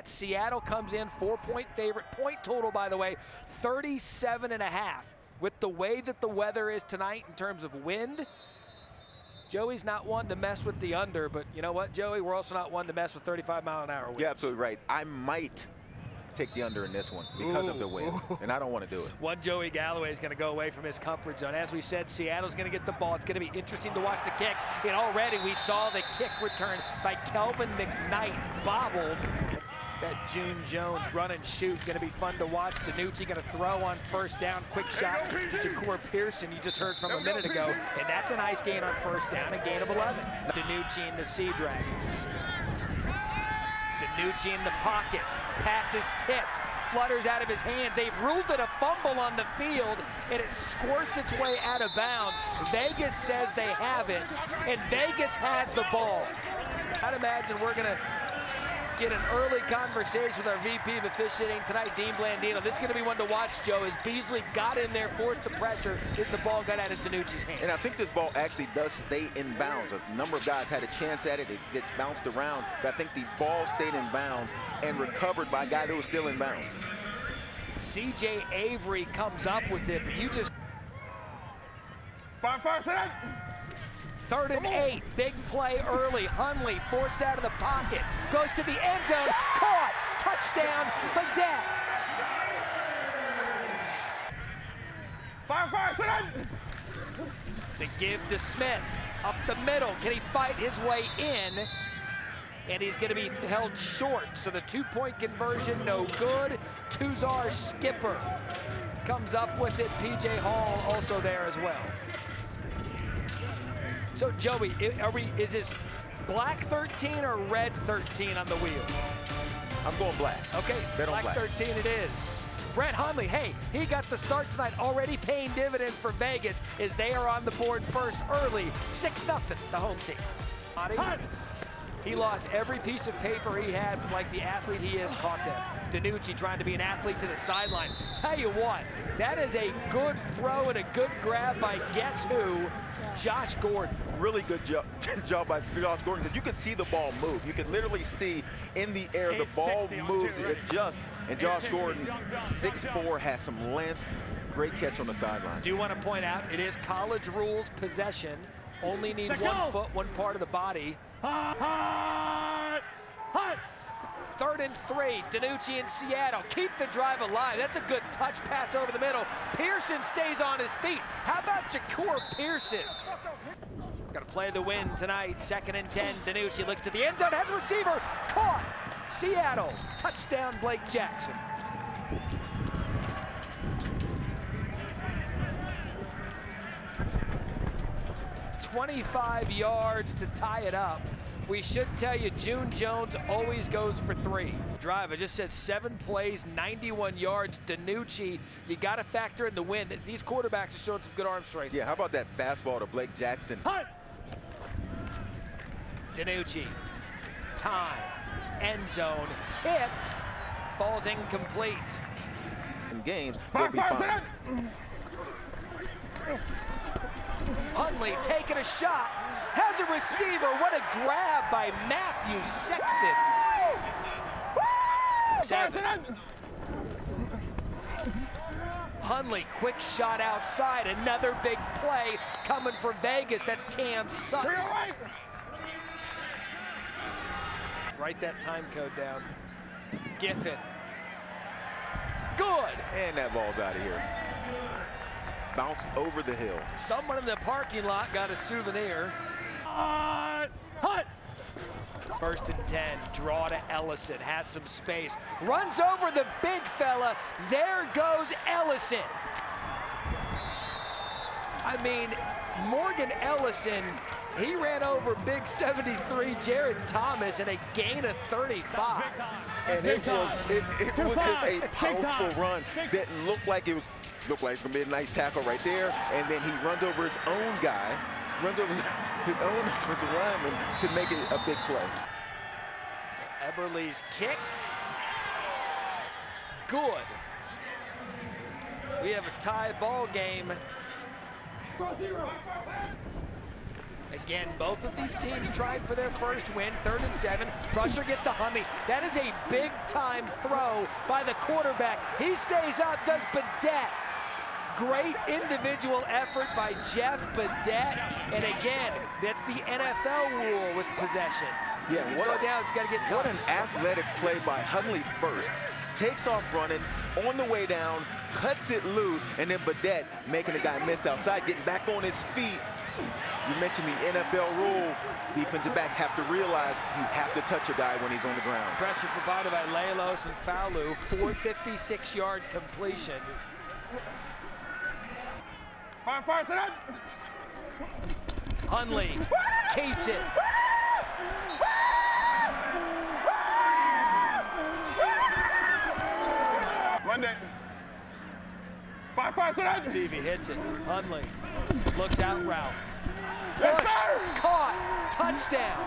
Seattle comes in 4-point favorite. Point total, by the way, 37.5. With the way that the weather is tonight in terms of wind, Joey's not one to mess with the under, but you know what, Joey? We're also not one to mess with 35-mile-an-hour winds. You're absolutely right. I might take the under in this one because of the wind, and I don't want to do it. One Joey Galloway is going to go away from his comfort zone. As we said, Seattle's going to get the ball. It's going to be interesting to watch the kicks. And already we saw the kick return by Kelvin McKnight, bobbled. That June Jones run and shoot, going to be fun to watch. DiNucci going to throw on first down. Quick shot to Ja'Cour Pearson, you just heard from a minute ago. And that's a nice gain on first down, a gain of 11. DiNucci and the Sea Dragons. DiNucci in the pocket. Pass is tipped. Flutters out of his hands. They've ruled it a fumble on the field, and it squirts its way out of bounds. Vegas says they have it, and Vegas has the ball. I'd imagine we're going to get an early conversation with our VP of officiating tonight, Dean Blandino. This is going to be one to watch, Joe, as Beasley got in there, forced the pressure as the ball got out of DiNucci's hands. And I think this ball actually does stay in bounds. A number of guys had a chance at it. It gets bounced around, but I think the ball stayed in bounds and recovered by a guy that was still in bounds. C.J. Avery comes up with it, but you just... 3rd and 8, big play early. Hundley forced out of the pocket, goes to the end zone, caught, touchdown, Badet. The give to Smith, up the middle. Can he fight his way in? And he's going to be held short. So the 2-point conversion, no good. Tuzar Skipper comes up with it. P.J. Hall also there as well. So Joey, is this black 13 or red 13 on the wheel? I'm going black. Okay, black 13 it is. Brett Hundley, hey, he got the start tonight, already paying dividends for Vegas as they are on the board first early. 6-0, the home team. He lost every piece of paper he had, like the athlete he is, caught them. DiNucci trying to be an athlete to the sideline. Tell you what, that is a good throw and a good grab by guess who? Josh Gordon. Really good job by Josh Gordon, because you can see the ball move. You can literally see in the air the ball moves, it adjusts, and Josh Gordon, 6'4", has some length. Great catch on the sideline. Do want to point out, it is college rules possession. Only need one foot, one part of the body. 3rd and 3, DiNucci in Seattle. Keep the drive alive. That's a good touch pass over the middle. Pearson stays on his feet. How about Ja'Cour Pearson? Got to play the win tonight. 2nd and 10. DiNucci looks to the end zone, has a receiver. Caught. Seattle. Touchdown, Blake Jackson. $25 yards to tie it up. We should tell you, June Jones always goes for 3. Drive, I just said 7 plays, 91 yards. DiNucci, you got to factor in the win. These quarterbacks are showing some good arm strength. Yeah, how about that fastball to Blake Jackson? DiNucci, time, end zone, tipped, falls incomplete. In games, we'll be fine. Hundley taking a shot, has a receiver. What a grab by Matthew Sexton. 7. Hundley, quick shot outside. Another big play coming for Vegas. That's Cam Sutton. Write that time code down. Giffen. Good. And that ball's out of here. Bounced over the hill. Someone in the parking lot got a souvenir. 1st and 10, draw to Ellison, has some space, runs over the big fella. There goes Ellison. I mean, Morgan Ellison, he ran over big 73 Jared Thomas in a gain of 35. And it was just a powerful run that looked like it's going to be a nice tackle right there, and then he runs over his own guy, runs over his own offensive lineman to make it a big play. So Eberle's kick, good. We have a tie ball game. Again, both of these teams tried for their first win, 3rd and 7. Pressure gets to Hundley. That is a big-time throw by the quarterback. He stays up, does Badette. Great individual effort by Jeff Badette. And again, that's the NFL rule with possession. Yeah, go down, it's got to get touched. What an athletic play by Hundley first. Takes off running, on the way down, cuts it loose, and then Badette making the guy miss outside, getting back on his feet. You mentioned the NFL rule. Defensive backs have to realize you have to touch a guy when he's on the ground. Pressure provided by Lelos and Faulu. 456-yard completion. Fire, sit down. Hundley keeps it. Monday. Fire, sit down. See if he hits it. Hundley looks out route. Yes, Pushed, sir. caught, touchdown.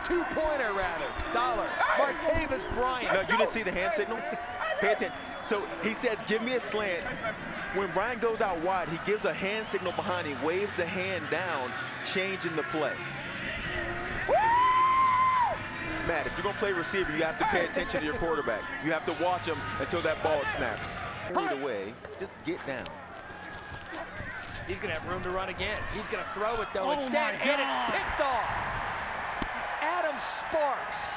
Two-pointer rather. Dollar. Martavis Bryant. No, you didn't see the hand signal? Pay attention. So he says, give me a slant. When Bryant goes out wide, he gives a hand signal behind him, waves the hand down, changing the play. Matt, if you're going to play receiver, you have to pay attention to your quarterback. You have to watch him until that ball is snapped. Either way, just get down. He's going to have room to run again. He's going to throw it, though, instead, and it's picked off. Adam Sparks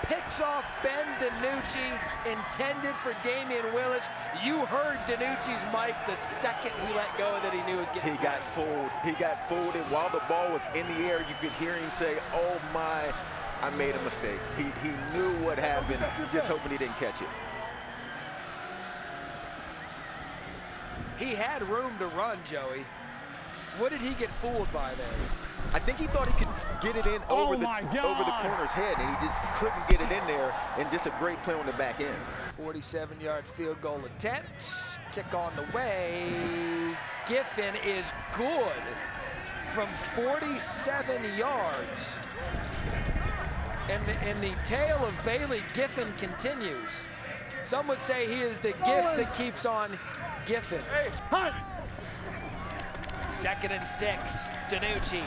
picks off Ben DiNucci, intended for Damian Willis. You heard DiNucci's mic the second he let go that he knew it was getting He got fooled. He got fooled, and while the ball was in the air, you could hear him say, oh my, I made a mistake. He knew what happened, just hoping he didn't catch it. He had room to run, Joey. What did he get fooled by there? I think he thought he could get it in over the corner's head, and he just couldn't get it in there, and just a great play on the back end. 47-yard field goal attempt. Kick on the way. Giffen is good from 47 yards. And the tale of Bailey Giffen continues. Some would say he is the gift that keeps on Giffen. Hey, hunt. 2nd and 6, DiNucci.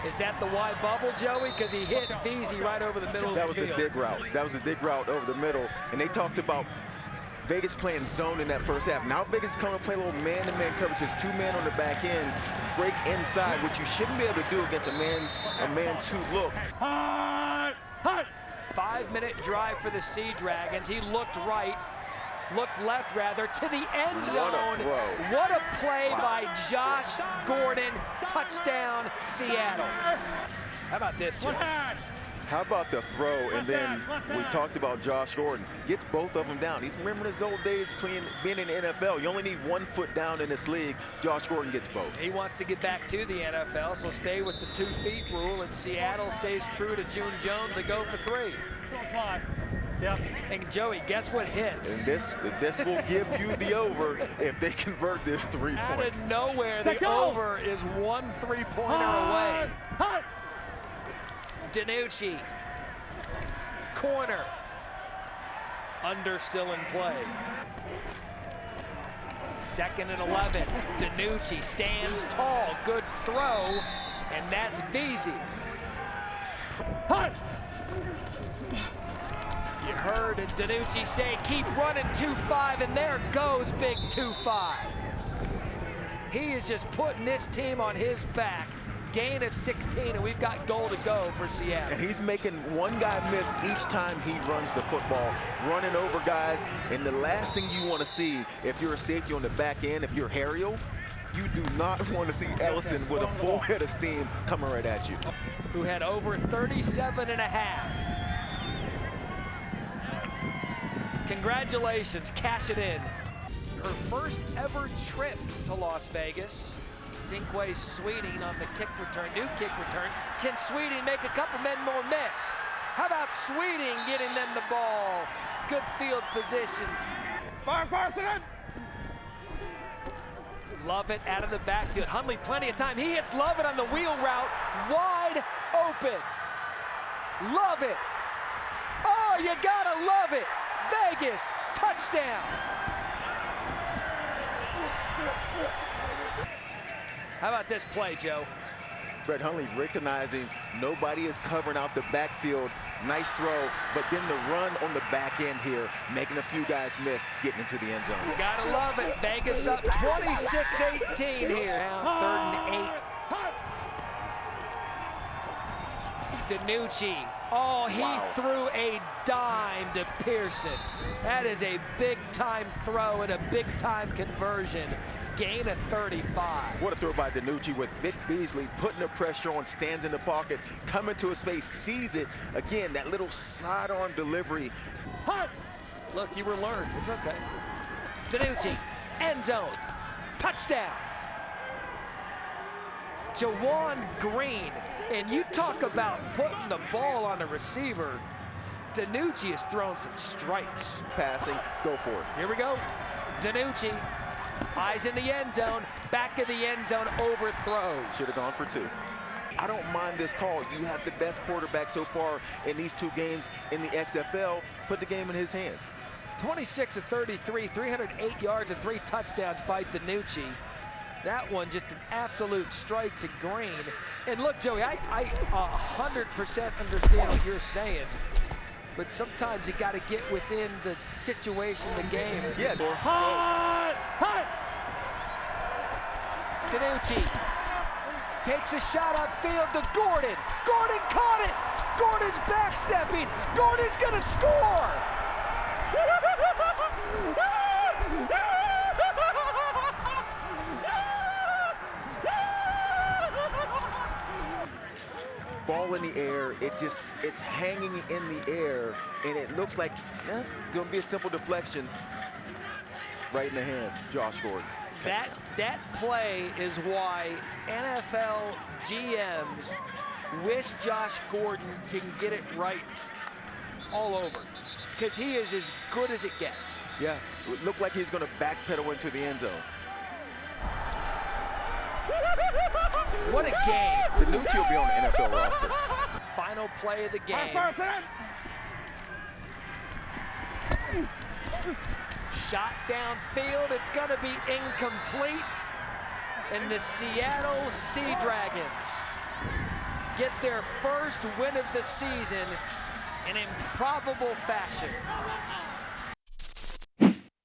Is that the wide bubble, Joey? Because he hit Veazey right over the middle of the field. That was the dig route. That was the dig route over the middle. And they talked about Vegas playing zone in that first half. Now Vegas coming to play a little man-to-man coverage. There's 2 men on the back end, break inside, which you shouldn't be able to do against a man-2 look. Hunt. 5-minute drive for the Sea Dragons. He looked right. Looked left, rather, to the end zone. What a play by Josh Gordon. Touchdown, Seattle. How about this, Joe? How about the throw? And then we talked about Josh Gordon. Gets both of them down. He's remembering his old days being in the NFL. You only need 1 foot down in this league. Josh Gordon gets both. He wants to get back to the NFL, so stay with the 2 feet rule, and Seattle stays true to June Jones and go for 3. Yep. And Joey, guess what hits? And this will give you the over if they convert this 3 Out points. of nowhere, the over is 1 3-pointer away. DiNucci, corner, under still in play. 2nd and 11, DiNucci stands tall, good throw, and that's Veazey. You heard DiNucci say, keep running 2-5, and there goes big 2-5. He is just putting this team on his back. Gain of 16, and we've got goal to go for Seattle. And he's making one guy miss each time he runs the football, running over guys. And the last thing you want to see, if you're a safety on the back end, if you're Harriel, you do not want to see Ellison with a full head of steam coming right at you. Who had over 37.5. Congratulations, cash it in. Her first ever trip to Las Vegas. Zinque Sweeting on the kick return, new kick return. Can Sweeting make a couple men more miss? How about Sweeting getting them the ball? Good field position. Fire, sit down. Lovett out of the backfield. Hundley, plenty of time. He hits Lovett on the wheel route, wide open. Lovett. Oh, you gotta love it. Vegas, touchdown. How about this play, Joe? Brett Hundley recognizing nobody is covering out the backfield. Nice throw, but then the run on the back end here, making a few guys miss, getting into the end zone. You gotta love it. Vegas up 26-18 here. Now 3rd and 8. DiNucci. Oh, he threw a dime to Pearson. That is a big-time throw and a big-time conversion. Gain of 35. What a throw by DiNucci with Vic Beasley putting the pressure on, stands in the pocket, coming to his face, sees it. Again, that little sidearm delivery. Look, you were learned. It's okay. DiNucci, end zone, touchdown. Jawan Green, and you talk about putting the ball on the receiver. DiNucci has thrown some strikes. Passing, go for it. Here we go. DiNucci, eyes in the end zone, back of the end zone, overthrows. Should have gone for 2. I don't mind this call. You have the best quarterback so far in these 2 games in the XFL. Put the game in his hands. 26 of 33, 308 yards and 3 touchdowns by DiNucci. That one just an absolute strike to Green. And look, Joey, I 100% understand what you're saying, but sometimes you got to get within the situation, the game. Yeah. DiNucci takes a shot upfield to Gordon. Gordon caught it. Gordon's backstepping. Gordon's gonna score. Ball in the air, it's hanging in the air, and it looks like gonna be a simple deflection right in the hands. Josh Gordon. That play is why NFL GMs wish Josh Gordon can get it right all over, because he is as good as it gets. Yeah, it looked like he's gonna backpedal into the end zone. What a game. DiNucci will be on the NFL roster. Final play of the game. Shot downfield, it's gonna be incomplete. And the Seattle Sea Dragons get their first win of the season in improbable fashion.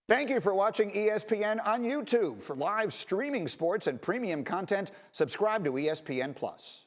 Thank you for watching ESPN on YouTube. For live streaming sports and premium content, subscribe to ESPN+.